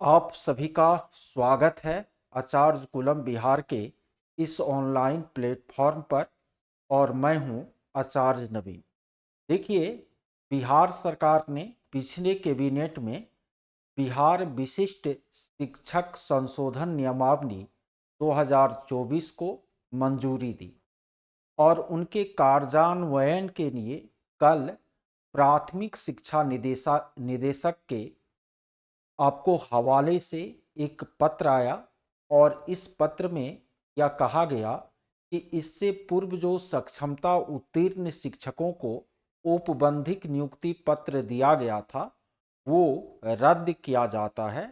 आप सभी का स्वागत है आचार्य कुलम बिहार के इस ऑनलाइन प्लेटफॉर्म पर। और मैं हूं आचार्य नवीन। देखिए, बिहार सरकार ने पिछले कैबिनेट में बिहार विशिष्ट शिक्षक संशोधन नियमावली 2024 को मंजूरी दी और उनके कार्यान्वयन के लिए कल प्राथमिक शिक्षा निदेशक के आपको हवाले से एक पत्र आया। और इस पत्र में यह कहा गया कि इससे पूर्व जो सक्षमता उत्तीर्ण शिक्षकों को औपबंधिक नियुक्ति पत्र दिया गया था वो रद्द किया जाता है।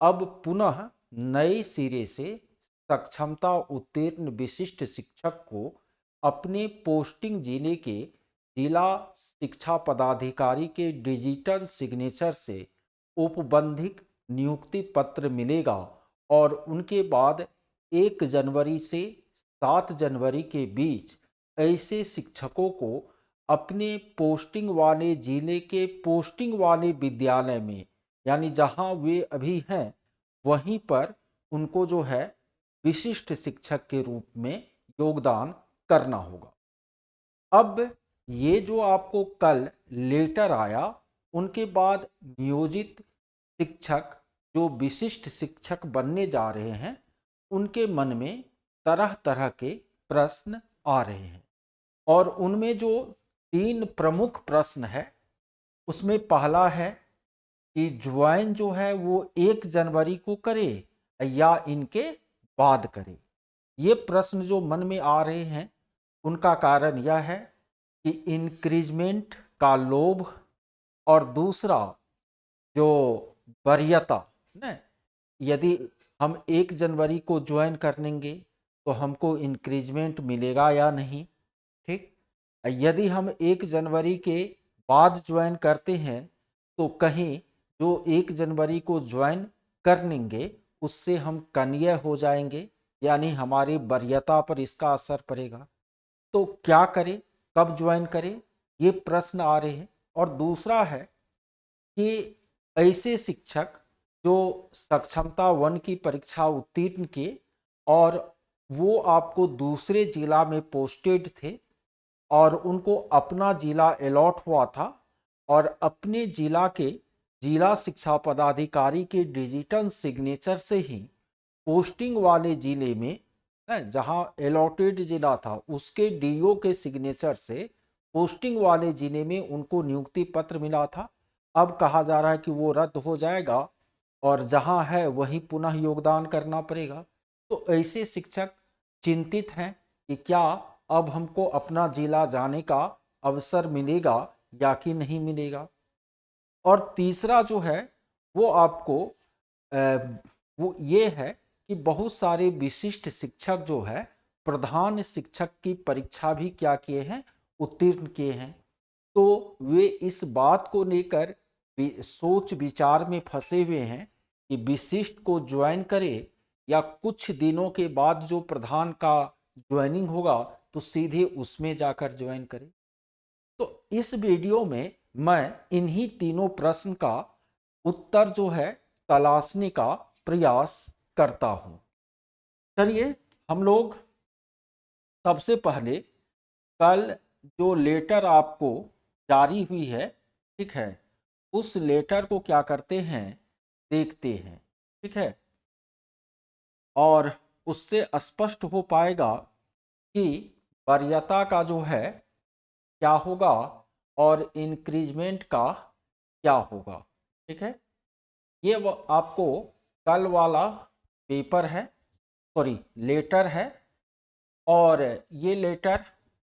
अब पुनः नए सिरे से सक्षमता उत्तीर्ण विशिष्ट शिक्षक को अपने पोस्टिंग जिले के जिला शिक्षा पदाधिकारी के डिजिटल सिग्नेचर से औपबंधिक नियुक्ति पत्र मिलेगा और उनके बाद 1 जनवरी से 7 जनवरी के बीच ऐसे शिक्षकों को अपने पोस्टिंग वाले जिले के पोस्टिंग वाले विद्यालय में, यानी जहां वे अभी हैं वहीं पर उनको जो है विशिष्ट शिक्षक के रूप में योगदान करना होगा। अब ये जो आपको कल लेटर आया, उनके बाद नियोजित शिक्षक जो विशिष्ट शिक्षक बनने जा रहे हैं उनके मन में तरह तरह के प्रश्न आ रहे हैं। और उनमें जो 3 प्रमुख प्रश्न है उसमें पहला है कि ज्वाइन जो है वो 1 जनवरी को करे या इनके बाद करे। ये प्रश्न जो मन में आ रहे हैं उनका कारण यह है कि इंक्रीजमेंट का लोभ और दूसरा जो वरीयता न, यदि हम 1 जनवरी को ज्वाइन कर लेंगे तो हमको इंक्रीजमेंट मिलेगा या नहीं। ठीक, यदि हम 1 जनवरी के बाद ज्वाइन करते हैं तो कहीं जो 1 जनवरी को ज्वाइन कर लेंगे उससे हम कन्या हो जाएंगे, यानी हमारी वरीयता पर इसका असर पड़ेगा। तो क्या करें, कब ज्वाइन करें, ये प्रश्न आ रहे हैं। और दूसरा है कि ऐसे शिक्षक जो सक्षमता 1 की परीक्षा उत्तीर्ण किए और वो आपको दूसरे जिला में पोस्टेड थे और उनको अपना जिला अलॉट हुआ था और अपने जिला के जिला शिक्षा पदाधिकारी के डिजिटल सिग्नेचर से ही पोस्टिंग वाले जिले में जहां अलॉटेड जिला था उसके डीओ के सिग्नेचर से पोस्टिंग वाले जिले में उनको नियुक्ति पत्र मिला था। अब कहा जा रहा है कि वो रद्द हो जाएगा और जहां है वहीं पुनः योगदान करना पड़ेगा। तो ऐसे शिक्षक चिंतित हैं कि क्या अब हमको अपना जिला जाने का अवसर मिलेगा या कि नहीं मिलेगा। और तीसरा जो है वो आपको वो ये है कि बहुत सारे विशिष्ट शिक्षक जो है प्रधान शिक्षक की परीक्षा भी क्या किए हैं, उत्तीर्ण किए हैं। तो वे इस बात को लेकर सोच विचार में फंसे हुए हैं कि विशिष्ट को ज्वाइन करें या कुछ दिनों के बाद जो प्रधान का ज्वाइनिंग होगा तो सीधे उसमें जाकर ज्वाइन करें। तो इस वीडियो में मैं इन्हीं तीनों प्रश्न का उत्तर जो है तलाशने का प्रयास करता हूं। चलिए, हम लोग सबसे पहले कल जो लेटर आपको जारी हुई है, ठीक है, उस लेटर को क्या करते हैं, देखते हैं। ठीक है, और उससे स्पष्ट हो पाएगा कि वरीयता का जो है क्या होगा और इंक्रीजमेंट का क्या होगा। ठीक है, ये वो आपको कल वाला पेपर है, सॉरी लेटर है। और ये लेटर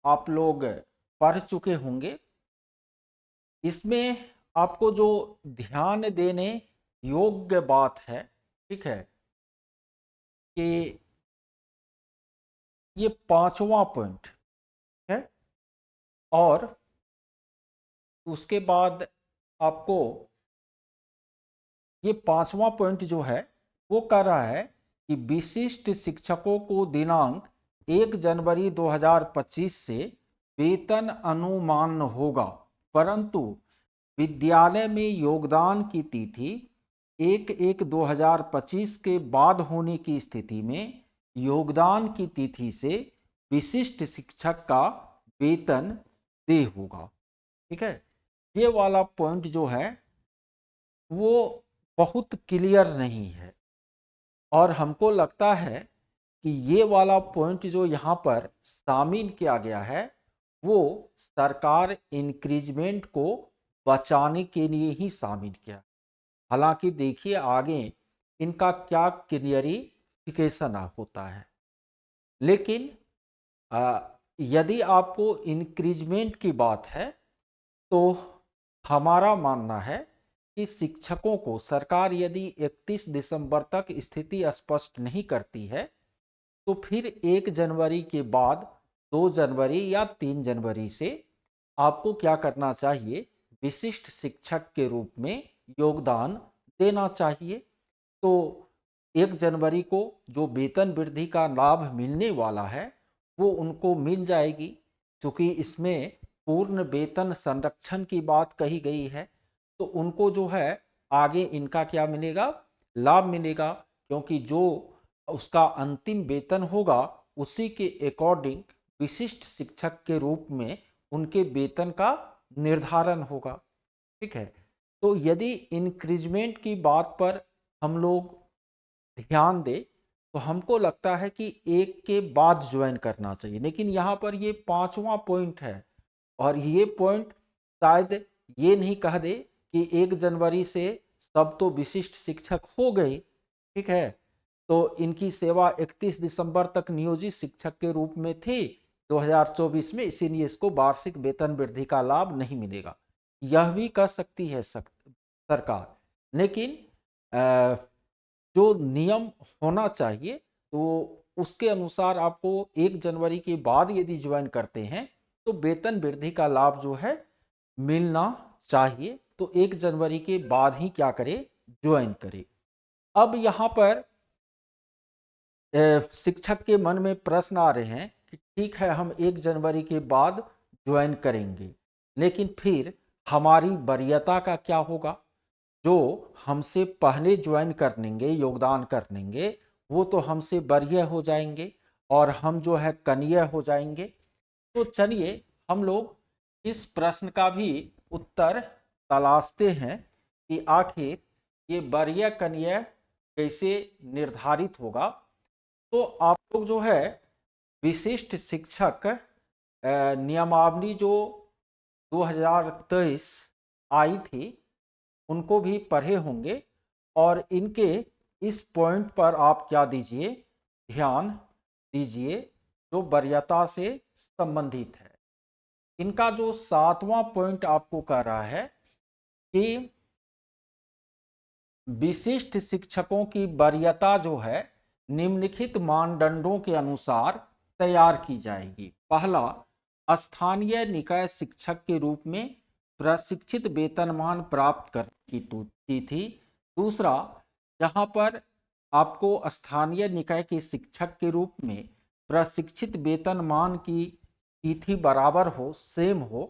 आप लोग पढ़ चुके होंगे। इसमें आपको जो ध्यान देने योग्य बात है, ठीक है, कि ये 5वां पॉइंट है। और उसके बाद आपको ये 5वां पॉइंट जो है वो कह रहा है कि विशिष्ट शिक्षकों को दिनांक 1 जनवरी 2025 से वेतन अनुमान होगा, परंतु विद्यालय में योगदान की तिथि 1/1/2025 के बाद होने की स्थिति में योगदान की तिथि से विशिष्ट शिक्षक का वेतन देय होगा। ठीक है, ये वाला पॉइंट जो है वो बहुत क्लियर नहीं है और हमको लगता है कि ये वाला पॉइंट जो यहाँ पर शामिल किया गया है वो सरकार इंक्रीजमेंट को बचाने के लिए ही शामिल किया। हालांकि देखिए आगे इनका क्या क्लियरिफिकेशन होता है। लेकिन यदि आपको इंक्रीजमेंट की बात है तो हमारा मानना है कि शिक्षकों को सरकार यदि 31 दिसंबर तक स्थिति स्पष्ट नहीं करती है तो फिर 1 जनवरी के बाद 2 जनवरी या 3 जनवरी से आपको क्या करना चाहिए, विशिष्ट शिक्षक के रूप में योगदान देना चाहिए। तो 1 जनवरी को जो वेतन वृद्धि का लाभ मिलने वाला है वो उनको मिल जाएगी, क्योंकि इसमें पूर्ण वेतन संरक्षण की बात कही गई है। तो उनको जो है आगे इनका क्या मिलेगा, लाभ मिलेगा, क्योंकि जो उसका अंतिम वेतन होगा उसी के अकॉर्डिंग विशिष्ट शिक्षक के रूप में उनके वेतन का निर्धारण होगा। ठीक है, तो यदि इंक्रीजमेंट की बात पर हम लोग ध्यान दें तो हमको लगता है कि एक के बाद ज्वाइन करना चाहिए, लेकिन यहाँ पर ये 5वां पॉइंट है और ये पॉइंट शायद ये नहीं कह दे कि 1 जनवरी से सब तो विशिष्ट शिक्षक हो गए। ठीक है, तो इनकी सेवा 31 दिसंबर तक नियोजित शिक्षक के रूप में थी 2024 में, इसीलिए इसको वार्षिक वेतन वृद्धि का लाभ नहीं मिलेगा, यह भी कह सकती है सरकार। लेकिन जो नियम होना चाहिए तो उसके अनुसार आपको 1 जनवरी के बाद यदि ज्वाइन करते हैं तो वेतन वृद्धि का लाभ जो है मिलना चाहिए। तो 1 जनवरी के बाद ही क्या करे, ज्वाइन करे। अब यहाँ पर शिक्षक के मन में प्रश्न आ रहे हैं कि ठीक है हम 1 जनवरी के बाद ज्वाइन करेंगे, लेकिन फिर हमारी वरीयता का क्या होगा, जो हमसे पहले ज्वाइन करनेंगे योगदान करनेंगे वो तो हमसे वरीय हो जाएंगे और हम जो है कनीय हो जाएंगे। तो चलिए हम लोग इस प्रश्न का भी उत्तर तलाशते हैं कि आखिर ये वरीय कनीय कैसे निर्धारित होगा। तो आप लोग जो है विशिष्ट शिक्षक नियमावली जो 2023 आई थी उनको भी पढ़े होंगे और इनके इस पॉइंट पर आप क्या दीजिए, ध्यान दीजिए जो वरीयता से संबंधित है। इनका जो 7वां पॉइंट आपको कह रहा है कि विशिष्ट शिक्षकों की वरीयता जो है निम्नलिखित मानदंडों के अनुसार तैयार की जाएगी। पहला, स्थानीय निकाय शिक्षक के रूप में प्रशिक्षित वेतनमान प्राप्त की थी। दूसरा, जहां पर आपको स्थानीय निकाय के शिक्षक के रूप में प्रशिक्षित वेतनमान की तिथि बराबर हो, सेम हो,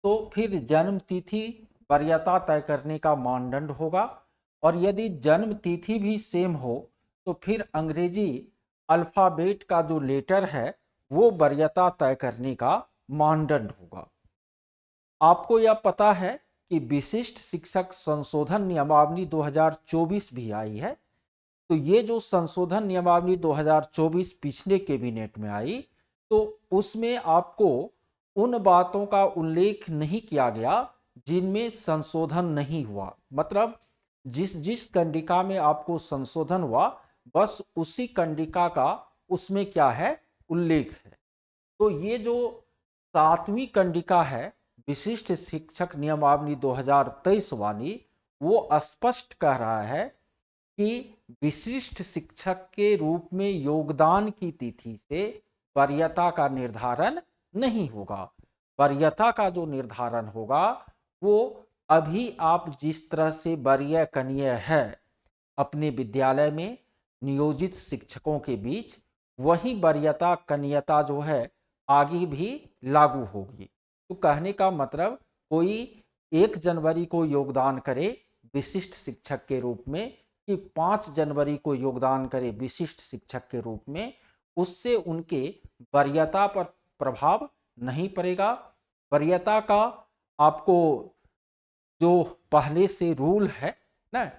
तो फिर जन्म तिथि वरीयता तय करने का मानदंड होगा। और यदि जन्म तिथि भी सेम हो तो फिर अंग्रेजी अल्फाबेट का जो लेटर है वो वरीयता तय करने का मानदंड होगा। आपको यह पता है कि विशिष्ट शिक्षक संशोधन नियमावली 2024 भी आई है। तो ये जो संशोधन नियमावली 2024 पिछले कैबिनेट में आई तो उसमें आपको उन बातों का उल्लेख नहीं किया गया जिनमें संशोधन नहीं हुआ, मतलब जिस जिस कंडिका में आपको संशोधन हुआ बस उसी कंडिका का उसमें क्या है, उल्लेख है। तो ये जो 7वीं कंडिका है विशिष्ट शिक्षक नियमावली 2023 वाली, वो स्पष्ट कह रहा है कि विशिष्ट शिक्षक के रूप में योगदान की तिथि से वरीयता का निर्धारण नहीं होगा। वरीयता का जो निर्धारण होगा वो अभी आप जिस तरह से वरीय कनीय है अपने विद्यालय में नियोजित शिक्षकों के बीच, वही वरीयता कनीयता जो है आगे भी लागू होगी। तो कहने का मतलब कोई 1 जनवरी को योगदान करे विशिष्ट शिक्षक के रूप में कि 5 जनवरी को योगदान करे विशिष्ट शिक्षक के रूप में, उससे उनके वरीयता पर प्रभाव नहीं पड़ेगा। वरीयता का आपको जो पहले से रूल है ना,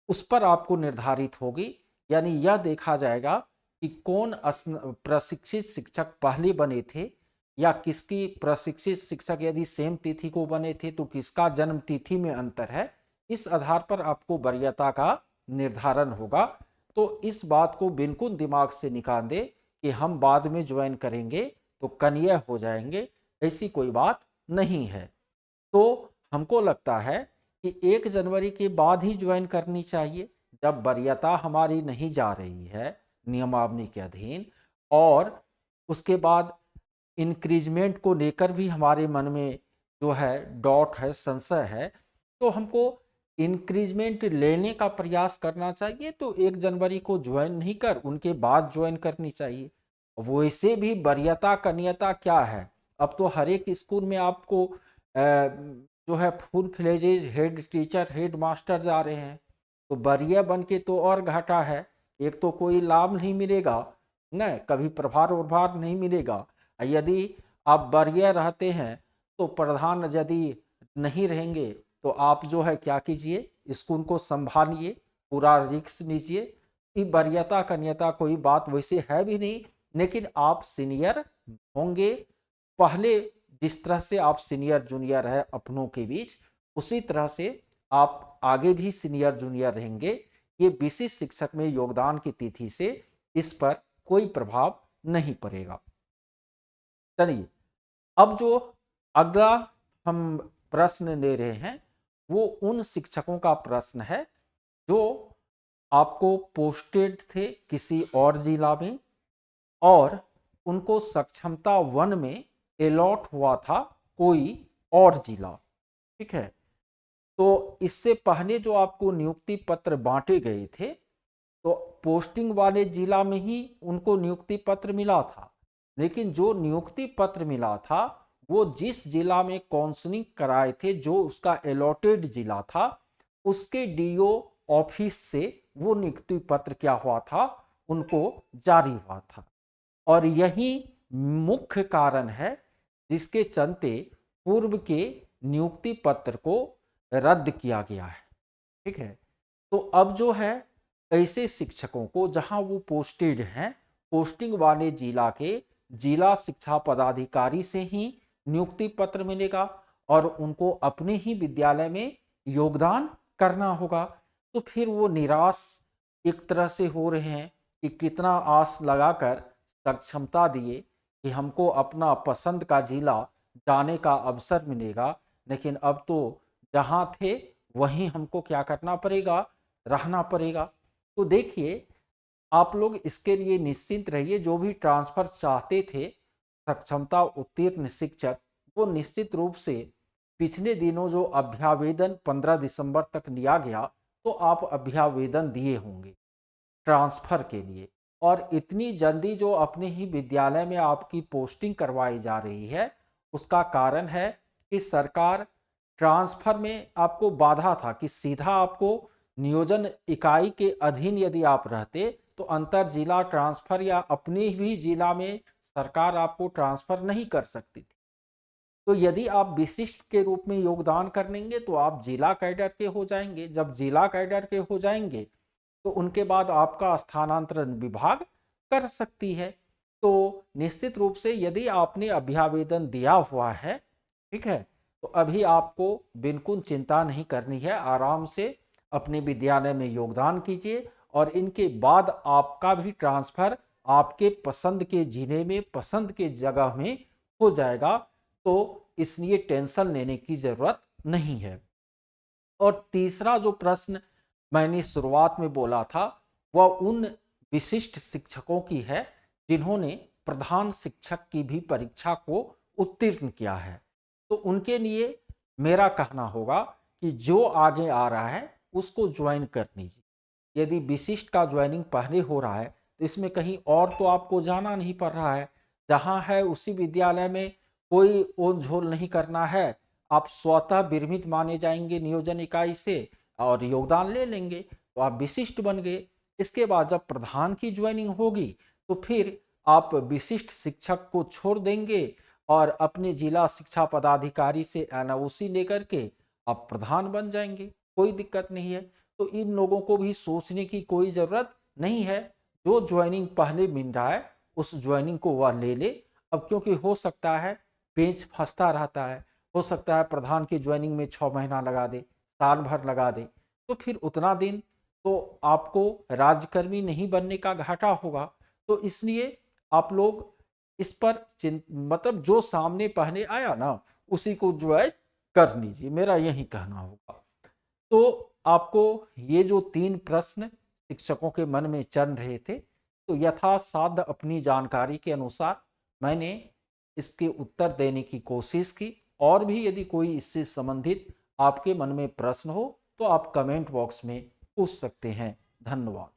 उस पर आपको निर्धारित होगी। यानी यह देखा जाएगा कि कौन प्रशिक्षित शिक्षक पहले बने थे, या किसकी प्रशिक्षित शिक्षक यदि सेम तिथि को बने थे तो किसका जन्म तिथि में अंतर है। इस आधार पर आपको वरीयता का निर्धारण होगा। तो इस बात को बिल्कुल दिमाग से निकाल दे कि हम बाद में ज्वाइन करेंगे तो कन्या हो जाएंगे, ऐसी कोई बात नहीं है। तो हमको लगता है कि 1 जनवरी के बाद ही ज्वाइन करनी चाहिए, जब वरीयता हमारी नहीं जा रही है नियमावली के अधीन, और उसके बाद इंक्रीजमेंट को लेकर भी हमारे मन में जो है डाउट है, संशय है, तो हमको इंक्रीजमेंट लेने का प्रयास करना चाहिए। तो 1 जनवरी को ज्वाइन नहीं कर उनके बाद ज्वाइन करनी चाहिए। वैसे भी वरीयता कन्यता क्या है, अब तो हर एक स्कूल में आपको जो है full fledged head teacher head master जा रहे हैं। तो वरीय बन के तो और घाटा है, एक तो कोई लाभ नहीं मिलेगा न, कभी प्रभार उभार नहीं मिलेगा। यदि आप वरीय रहते हैं तो प्रधान यदि नहीं रहेंगे तो आप जो है क्या कीजिए, स्कूल को संभालिए, पूरा रिस्क लीजिए। वरीयता कन्यता कोई बात वैसे है भी नहीं, लेकिन आप सीनियर होंगे। पहले जिस तरह से आप सीनियर जूनियर है अपनों के बीच, उसी तरह से आप आगे भी सीनियर जूनियर रहेंगे। ये विशिष्ट शिक्षक में योगदान की तिथि से इस पर कोई प्रभाव नहीं पड़ेगा। चलिए, अब जो अगला हम प्रश्न ले रहे हैं वो उन शिक्षकों का प्रश्न है जो आपको पोस्टेड थे किसी और जिला में, और उनको सक्षमता 1 में अलॉट हुआ था कोई और जिला। ठीक है, तो इससे पहले जो आपको नियुक्ति पत्र बांटे गए थे, तो पोस्टिंग वाले जिला में ही उनको नियुक्ति पत्र मिला था। लेकिन जो नियुक्ति पत्र मिला था वो जिस जिला में काउंसलिंग कराए थे, जो उसका अलॉटेड जिला था, उसके डीओ ऑफिस से वो नियुक्ति पत्र क्या हुआ था, उनको जारी हुआ था। और यही मुख्य कारण है जिसके चलते पूर्व के नियुक्ति पत्र को रद्द किया गया है। ठीक है, तो अब जो है ऐसे शिक्षकों को जहां वो पोस्टेड हैं, पोस्टिंग वाले जिला के जिला शिक्षा पदाधिकारी से ही नियुक्ति पत्र मिलेगा और उनको अपने ही विद्यालय में योगदान करना होगा। तो फिर वो निराश एक तरह से हो रहे हैं कि कितना आस लगाकर सक्षमता दिए कि हमको अपना पसंद का जिला जाने का अवसर मिलेगा, लेकिन अब तो जहाँ थे वहीं हमको क्या करना पड़ेगा, रहना पड़ेगा। तो देखिए, आप लोग इसके लिए निश्चिंत रहिए, जो भी ट्रांसफ़र चाहते थे सक्षमता उत्तीर्ण शिक्षक, वो निश्चित रूप से पिछले दिनों जो अभ्यावेदन 15 दिसंबर तक लिया गया, तो आप अभ्यावेदन दिए होंगे ट्रांसफ़र के लिए। और इतनी जल्दी जो अपने ही विद्यालय में आपकी पोस्टिंग करवाई जा रही है, उसका कारण है कि सरकार ट्रांसफ़र में आपको बाधा था कि सीधा आपको नियोजन इकाई के अधीन यदि आप रहते तो अंतर जिला ट्रांसफ़र या अपने ही जिला में सरकार आपको ट्रांसफ़र नहीं कर सकती थी। तो यदि आप विशिष्ट के रूप में योगदान कर लेंगे तो आप जिला कैडर के हो जाएंगे। जब जिला कैडर के हो जाएंगे तो उनके बाद आपका स्थानांतरण विभाग कर सकती है। तो निश्चित रूप से यदि आपने अभ्यावेदन दिया हुआ है, ठीक है, तो अभी आपको बिल्कुल चिंता नहीं करनी है, आराम से अपने विद्यालय में योगदान कीजिए और इनके बाद आपका भी ट्रांसफ़र आपके पसंद के जिले में पसंद के जगह में हो जाएगा। तो इसलिए टेंशन लेने की ज़रूरत नहीं है। और तीसरा जो प्रश्न मैंने शुरुआत में बोला था वह उन विशिष्ट शिक्षकों की है जिन्होंने प्रधान शिक्षक की भी परीक्षा को उत्तीर्ण किया है। तो उनके लिए मेरा कहना होगा कि जो आगे आ रहा है उसको ज्वाइन कर लीजिए। यदि विशिष्ट का ज्वाइनिंग पहले हो रहा है तो इसमें कहीं और तो आपको जाना नहीं पड़ रहा है, जहाँ है उसी विद्यालय में कोई ओल झोल नहीं करना है। आप स्वतः विरमित माने जाएंगे नियोजन इकाई से, और योगदान ले लेंगे तो आप विशिष्ट बन गए। इसके बाद जब प्रधान की ज्वाइनिंग होगी तो फिर आप विशिष्ट शिक्षक को छोड़ देंगे और अपने जिला शिक्षा पदाधिकारी से एनओसी लेकर के आप प्रधान बन जाएंगे, कोई दिक्कत नहीं है। तो इन लोगों को भी सोचने की कोई ज़रूरत नहीं है, जो ज्वाइनिंग पहले मिल रहा है उस ज्वाइनिंग को वह ले ले। अब क्योंकि हो सकता है पेच फंसता रहता है, हो सकता है प्रधान की ज्वाइनिंग में 6 महीना लगा दे, साल भर लगा दे, तो फिर उतना दिन तो आपको राज्यकर्मी नहीं बनने का घाटा होगा। तो इसलिए आप लोग इस पर मतलब जो सामने पहले आया ना उसी को जो है कर लीजिए, मेरा यही कहना होगा। तो आपको ये जो 3 प्रश्न शिक्षकों के मन में चल रहे थे, तो यथासाध्य अपनी जानकारी के अनुसार मैंने इसके उत्तर देने की कोशिश की। और भी यदि कोई इससे संबंधित आपके मन में प्रश्न हो तो आप कमेंट बॉक्स में पूछ सकते हैं। धन्यवाद।